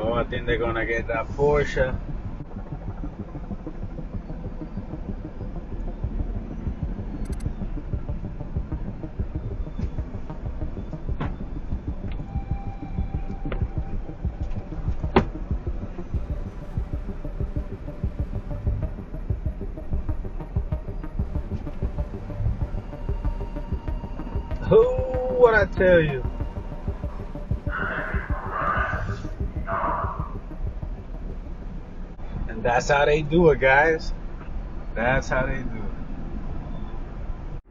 So I think they're gonna get that Porsche. Who what I tell you? And that's how they do it, guys. That's how they do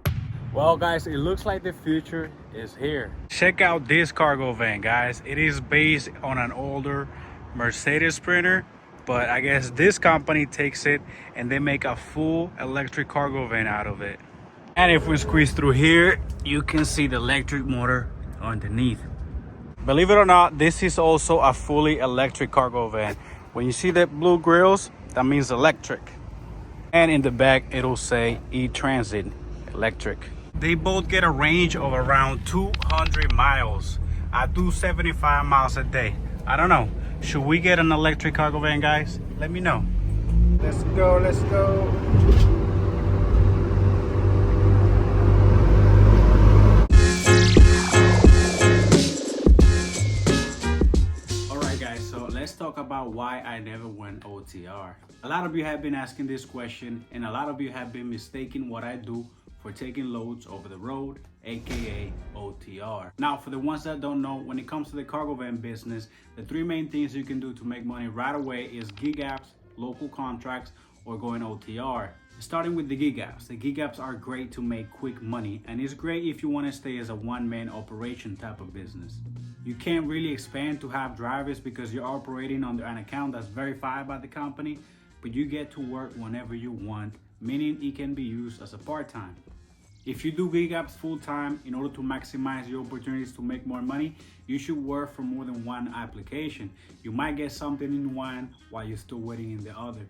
it. Well, guys, it looks like the future is here. Check out this cargo van, guys. It is based on an older Mercedes Sprinter, but I guess this company takes it and they make a full electric cargo van out of it. And if we squeeze through here, you can see the electric motor underneath. Believe it or not, this is also a fully electric cargo van. When you see the blue grills, that means electric. And in the back, it'll say e-transit electric. They both get a range of around 200 miles. I do 75 miles a day. I don't know. Should we get an electric cargo van, guys? Let me know. Let's go, let's go. Alright guys, so let's talk about why I never went OTR. A lot of you have been asking this question, and a lot of you have been mistaking what I do for taking loads over the road, aka OTR. Now, for the ones that don't know, when it comes to the cargo van business, the three main things you can do to make money right away is gig apps, local contracts, or going OTR. Starting with the gig apps. The gig apps are great to make quick money, and it's great if you want to stay as a one-man operation type of business. You can't really expand to have drivers because you're operating under an account that's verified by the company, but you get to work whenever you want, meaning it can be used as a part-time. If you do gig apps full-time, in order to maximize your opportunities to make more money, you should work for more than one application. You might get something in one while you're still waiting in the other.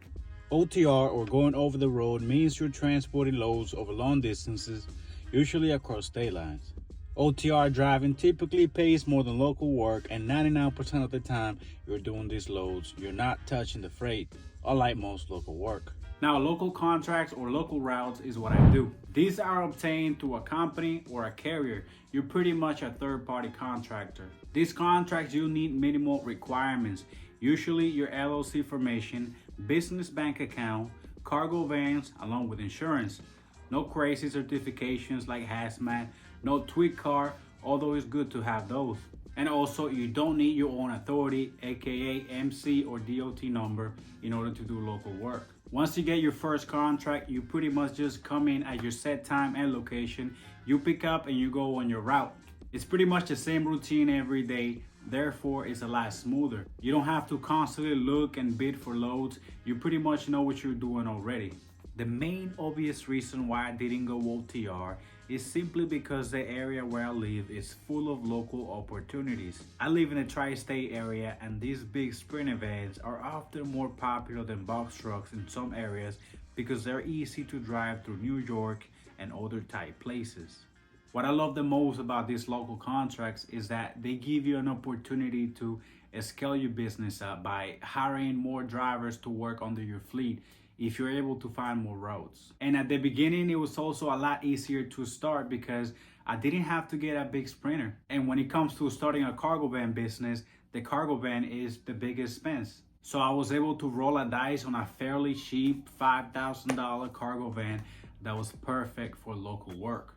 OTR, or going over the road, means you're transporting loads over long distances, usually across state lines. OTR driving typically pays more than local work, and 99% of the time you're doing these loads, you're not touching the freight, unlike most local work. Now, local contracts or local routes is what I do. These are obtained through a company or a carrier. You're pretty much a third-party contractor. These contracts, you need minimal requirements. Usually your LLC formation, business bank account, cargo vans, along with insurance. No crazy certifications like hazmat, no tweak car, although it's good to have those. And also, you don't need your own authority, aka MC or DOT number, in order to do local work. Once you get your first contract, you pretty much just come in at your set time and location. You pick up and you go on your route. It's pretty much the same routine every day, therefore it's a lot smoother. You don't have to constantly look and bid for loads. You pretty much know what you're doing already. The main obvious reason why I didn't go OTR is simply because the area where I live is full of local opportunities. I live in a tri-state area, and these big sprinter vans are often more popular than box trucks in some areas because they're easy to drive through New York and other tight places. What I love the most about these local contracts is that they give you an opportunity to scale your business up by hiring more drivers to work under your fleet if you're able to find more routes. And at the beginning, it was also a lot easier to start because I didn't have to get a big sprinter. And when it comes to starting a cargo van business, the cargo van is the biggest expense. So I was able to roll a dice on a fairly cheap $5,000 cargo van that was perfect for local work.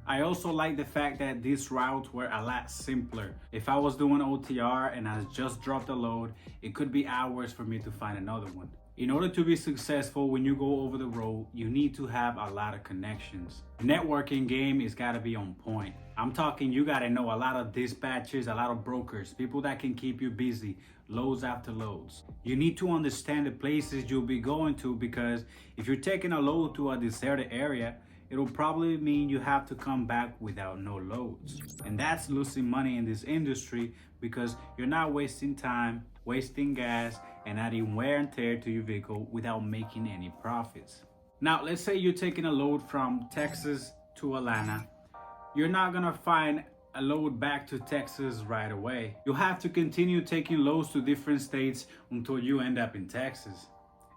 I also like the fact that these routes were a lot simpler. If I was doing OTR and I just dropped a load, it could be hours for me to find another one. In order to be successful when you go over the road, you need to have a lot of connections. Networking game is gotta be on point. I'm talking you gotta know a lot of dispatchers, a lot of brokers, people that can keep you busy, loads after loads. You need to understand the places you'll be going to, because if you're taking a load to a deserted area, it'll probably mean you have to come back without no loads. And that's losing money in this industry because you're not wasting time, wasting gas, and adding wear and tear to your vehicle without making any profits. Now, let's say you're taking a load from Texas to Atlanta. You're not gonna find a load back to Texas right away. You'll have to continue taking loads to different states until you end up in Texas.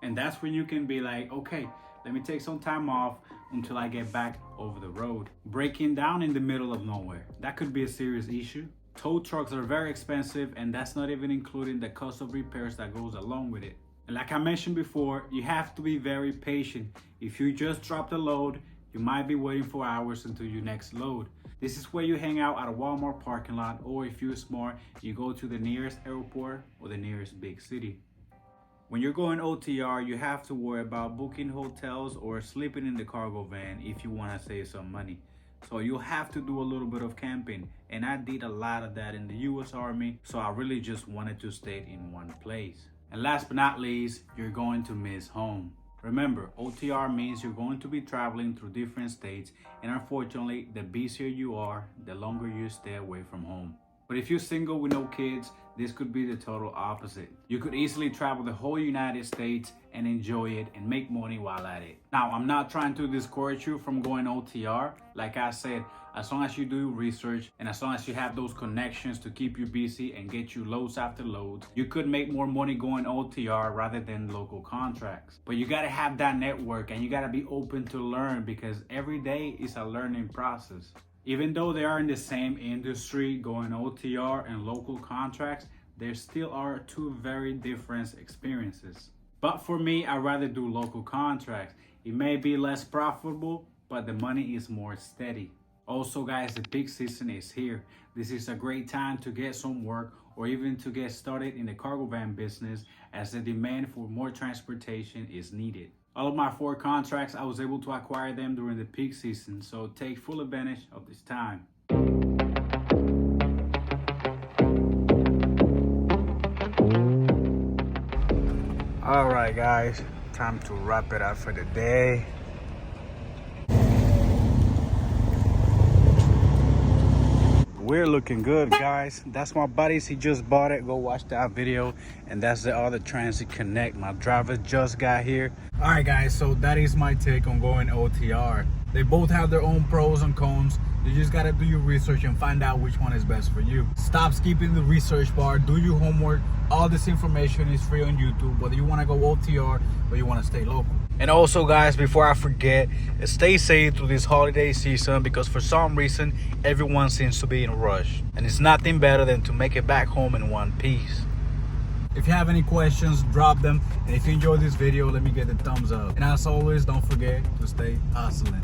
And that's when you can be like, okay, let me take some time off until I get back over the road. Breaking down in the middle of nowhere, that could be a serious issue. Tow trucks are very expensive, and that's not even including the cost of repairs that goes along with it. And like I mentioned before, you have to be very patient. If you just drop the load, you might be waiting for hours until your next load. This is where you hang out at a Walmart parking lot, or if you're smart, you go to the nearest airport or the nearest big city. When you're going OTR, you have to worry about booking hotels or sleeping in the cargo van if you want to save some money. So you'll have to do a little bit of camping, and I did a lot of that in the US Army, so I really just wanted to stay in one place. And last but not least, you're going to miss home. Remember, OTR means you're going to be traveling through different states, and unfortunately, the busier you are, the longer you stay away from home. But if you're single with no kids, this could be the total opposite. You could easily travel the whole United States and enjoy it and make money while at it. Now, I'm not trying to discourage you from going OTR. Like I said, as long as you do research and as long as you have those connections to keep you busy and get you loads after loads, you could make more money going OTR rather than local contracts. But you gotta have that network, and you gotta be open to learn, because every day is a learning process. Even though they are in the same industry, going OTR and local contracts, there still are two very different experiences. But for me, I'd rather do local contracts. It may be less profitable, but the money is more steady. Also guys, the peak season is here. This is a great time to get some work or even to get started in the cargo van business, as the demand for more transportation is needed. All of my 4 contracts, I was able to acquire them during the peak season, so take full advantage of this time. All right guys, time to wrap it up for the day. We're looking good, guys. That's my buddies, he just bought it. Go watch that video. And that's the other Transit Connect. My driver just got here. All right guys, so that is my take on going OTR. They both have their own pros and cons. You just gotta do your research and find out which one is best for you. Stop skipping the research bar, do your homework. All this information is free on YouTube, whether you wanna go OTR or you wanna stay local. And also guys, before I forget, stay safe through this holiday season, because for some reason, everyone seems to be in a rush. And it's nothing better than to make it back home in one piece. If you have any questions, drop them. And if you enjoyed this video, let me get a thumbs up. And as always, don't forget to stay hustling.